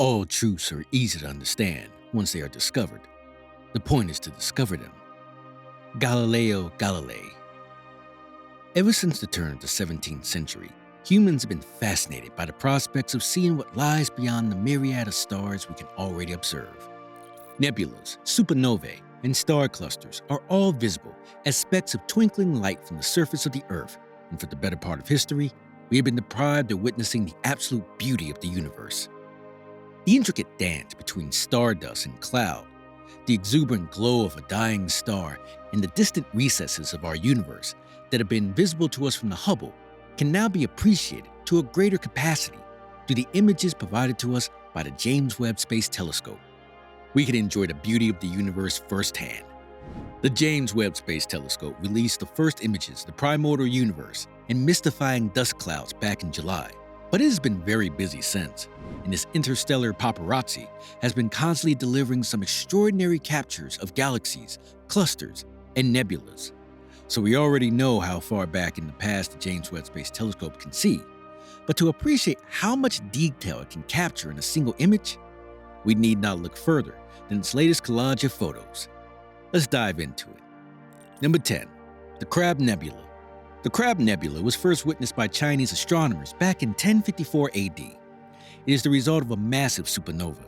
All truths are easy to understand once they are discovered. The point is to discover them. Galileo Galilei. Ever since the turn of the 17th century, humans have been fascinated by the prospects of seeing what lies beyond the myriad of stars we can already observe. Nebulas, supernovae, and star clusters are all visible as specks of twinkling light from the surface of the Earth, and for the better part of history, we have been deprived of witnessing the absolute beauty of the universe. The intricate dance between stardust and cloud, the exuberant glow of a dying star, and the distant recesses of our universe that have been visible to us from the Hubble can now be appreciated to a greater capacity through the images provided to us by the James Webb Space Telescope. We can enjoy the beauty of the universe firsthand. The James Webb Space Telescope released the first images of the primordial universe and mystifying dust clouds back in July, but it has been very busy since, and this interstellar paparazzi has been constantly delivering some extraordinary captures of galaxies, clusters, and nebulas. So we already know how far back in the past the James Webb Space Telescope can see, but to appreciate how much detail it can capture in a single image, we need not look further than its latest collage of photos. Let's dive into it. Number 10. The Crab Nebula. The Crab Nebula was first witnessed by Chinese astronomers back in 1054 AD. It is the result of a massive supernova.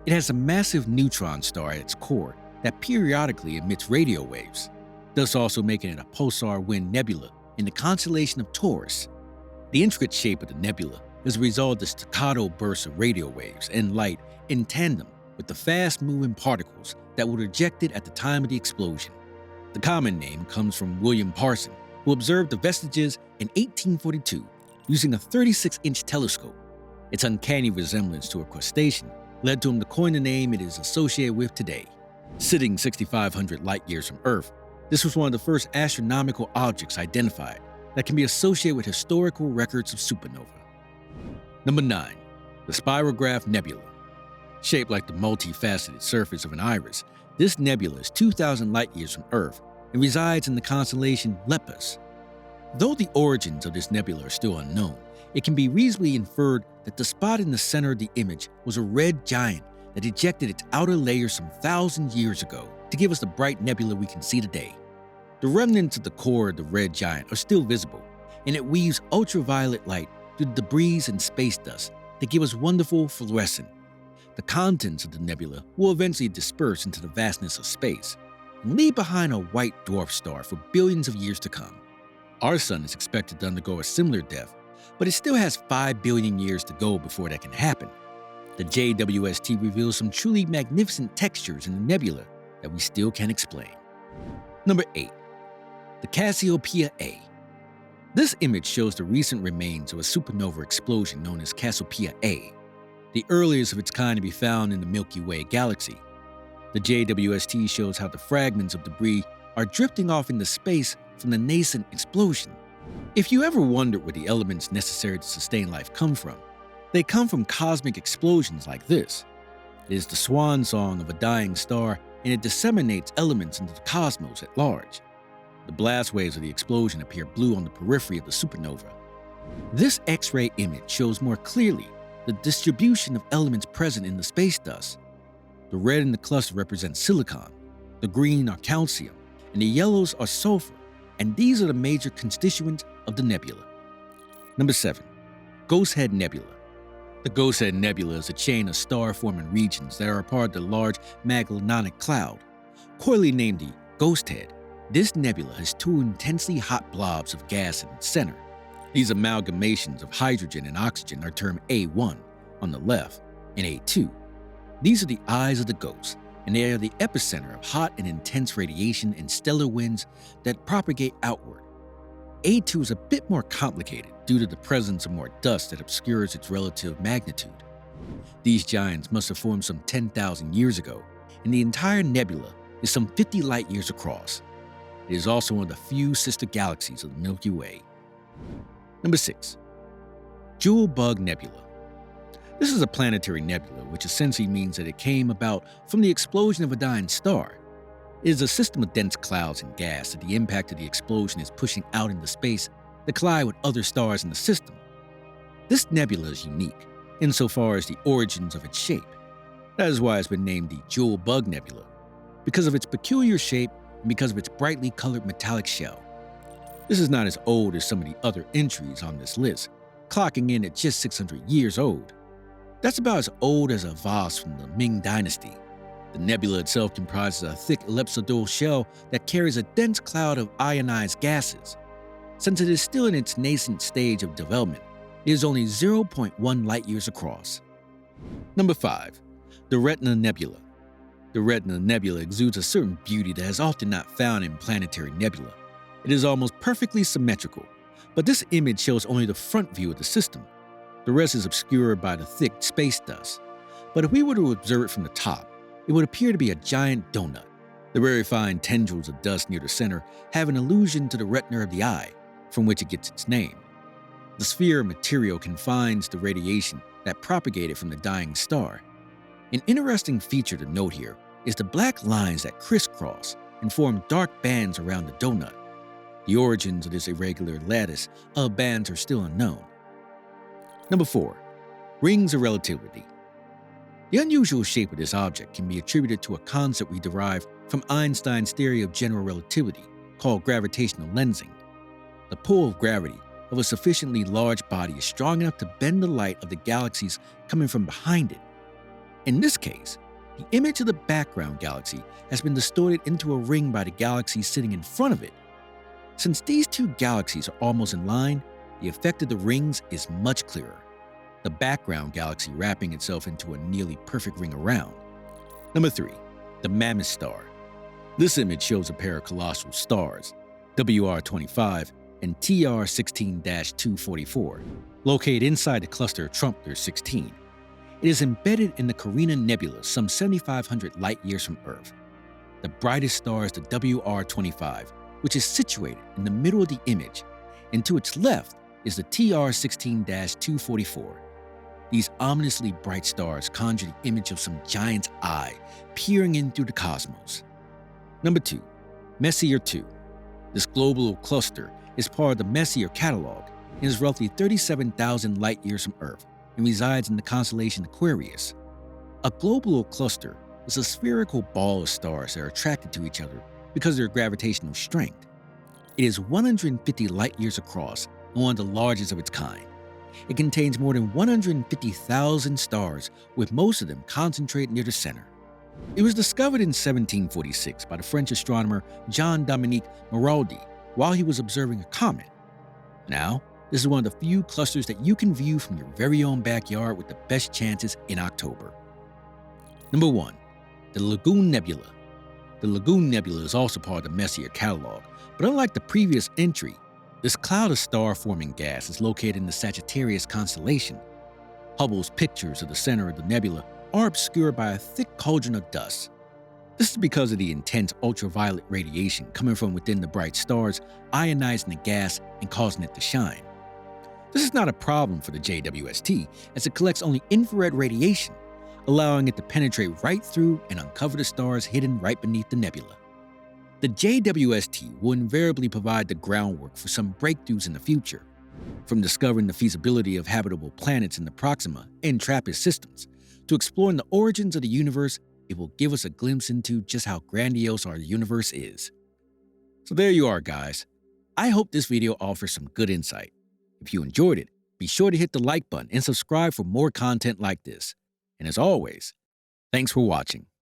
It has a massive neutron star at its core that periodically emits radio waves, thus also making it a pulsar wind nebula in the constellation of Taurus. The intricate shape of the nebula is a result of the staccato bursts of radio waves and light in tandem with the fast-moving particles that were ejected at the time of the explosion. The common name comes from William Parson, who observed the vestiges in 1842 using a 36-inch telescope. Its uncanny resemblance to a crustacean led to him to coin the name it is associated with today. Sitting 6,500 light-years from Earth, this was one of the first astronomical objects identified that can be associated with historical records of supernova. Number 9. The Spirograph Nebula. Shaped like the multifaceted surface of an iris, this nebula is 2,000 light-years from Earth and resides in the constellation Lepus. Though the origins of this nebula are still unknown, it can be reasonably inferred that the spot in the center of the image was a red giant that ejected its outer layer some 1,000 years ago to give us the bright nebula we can see today. The remnants of the core of the red giant are still visible, and it weaves ultraviolet light through the debris and space dust that give us wonderful fluorescent. The contents of the nebula will eventually disperse into the vastness of space and leave behind a white dwarf star for billions of years to come. Our sun is expected to undergo a similar death, but it still has 5 billion years to go before that can happen. The JWST reveals some truly magnificent textures in the nebula that we still can't explain. Number 8. The Cassiopeia A. This image shows the recent remains of a supernova explosion known as Cassiopeia A, the earliest of its kind to be found in the Milky Way galaxy. The JWST shows how the fragments of debris are drifting off into space from the nascent explosion. If you ever wondered where the elements necessary to sustain life come from, they come from cosmic explosions like this. It is the swan song of a dying star, and it disseminates elements into the cosmos at large. The blast waves of the explosion appear blue on the periphery of the supernova. This X-ray image shows more clearly the distribution of elements present in the space dust. The red in the cluster represents silicon, the green are calcium, and the yellows are sulfur, and these are the major constituents of the nebula. Number 7. Ghost Head Nebula. The Ghost Head Nebula is a chain of star-forming regions that are a part of the large Magellanic Cloud. Coyly named the Ghost Head, this nebula has 2 intensely hot blobs of gas in its center. These amalgamations of hydrogen and oxygen are termed A1 on the left and A2. These are the eyes of the ghost, and they are the epicenter of hot and intense radiation and stellar winds that propagate outward. A2 is a bit more complicated due to the presence of more dust that obscures its relative magnitude. These giants must have formed some 10,000 years ago, and the entire nebula is some 50 light-years across. It is also one of the few sister galaxies of the Milky Way. Number 6. Jewel Bug Nebula. This is a planetary nebula, which essentially means that it came about from the explosion of a dying star. It is a system of dense clouds and gas that the impact of the explosion is pushing out into space to collide with other stars in the system. This nebula is unique insofar as the origins of its shape. That is why it's been named the Jewel Bug Nebula, because of its peculiar shape and because of its brightly colored metallic shell. This is not as old as some of the other entries on this list, clocking in at just 600 years old. That's about as old as a vase from the Ming Dynasty. The nebula itself comprises a thick ellipsoidal shell that carries a dense cloud of ionized gases. Since it is still in its nascent stage of development, it is only 0.1 light-years across. Number 5. The Retina Nebula. The Retina Nebula exudes a certain beauty that is often not found in planetary nebula. It is almost perfectly symmetrical, but this image shows only the front view of the system. The rest is obscured by the thick space dust. But if we were to observe it from the top, it would appear to be a giant donut. The very fine tendrils of dust near the center have an allusion to the retina of the eye, from which it gets its name. The sphere of material confines the radiation that propagated from the dying star. An interesting feature to note here is the black lines that crisscross and form dark bands around the donut. The origins of this irregular lattice of bands are still unknown. Number 4. Rings of relativity. The unusual shape of this object can be attributed to a concept we derived from Einstein's theory of general relativity, called gravitational lensing. The pull of gravity of a sufficiently large body is strong enough to bend the light of the galaxies coming from behind it. In this case, the image of the background galaxy has been distorted into a ring by the galaxy sitting in front of it. Since these two galaxies are almost in line, the effect of the rings is much clearer, the background galaxy wrapping itself into a nearly perfect ring around. Number 3. The Mammoth Star. This image shows a pair of colossal stars, WR25 and TR16-244, located inside the cluster of Trumpler 16. It is embedded in the Carina Nebula some 7,500 light-years from Earth. The brightest star is the WR25, which is situated in the middle of the image, and to its left is the TR16-244. These ominously bright stars conjure the image of some giant's eye peering in through the cosmos. Number 2. Messier 2. This globular cluster is part of the Messier catalog and is roughly 37,000 light-years from Earth and resides in the constellation Aquarius. A globular cluster is a spherical ball of stars that are attracted to each other because of their gravitational strength. It is 150 light-years across and one of the largest of its kind. It contains more than 150,000 stars, with most of them concentrated near the center. It was discovered in 1746 by the French astronomer Jean-Dominique Maraldi while he was observing a comet. Now, this is one of the few clusters that you can view from your very own backyard with the best chances in October. Number 1. The Lagoon Nebula. The Lagoon Nebula is also part of the Messier catalog, but unlike the previous entry, this cloud of star-forming gas is located in the Sagittarius constellation. Hubble's pictures of the center of the nebula are obscured by a thick cauldron of dust. This is because of the intense ultraviolet radiation coming from within the bright stars, ionizing the gas and causing it to shine. This is not a problem for the JWST, as it collects only infrared radiation, allowing it to penetrate right through and uncover the stars hidden right beneath the nebula. The JWST will invariably provide the groundwork for some breakthroughs in the future, from discovering the feasibility of habitable planets in the Proxima and TRAPPIST systems, to exploring the origins of the universe. It will give us a glimpse into just how grandiose our universe is. So there you are, guys. I hope this video offers some good insight. If you enjoyed it, be sure to hit the like button and subscribe for more content like this. And as always, thanks for watching.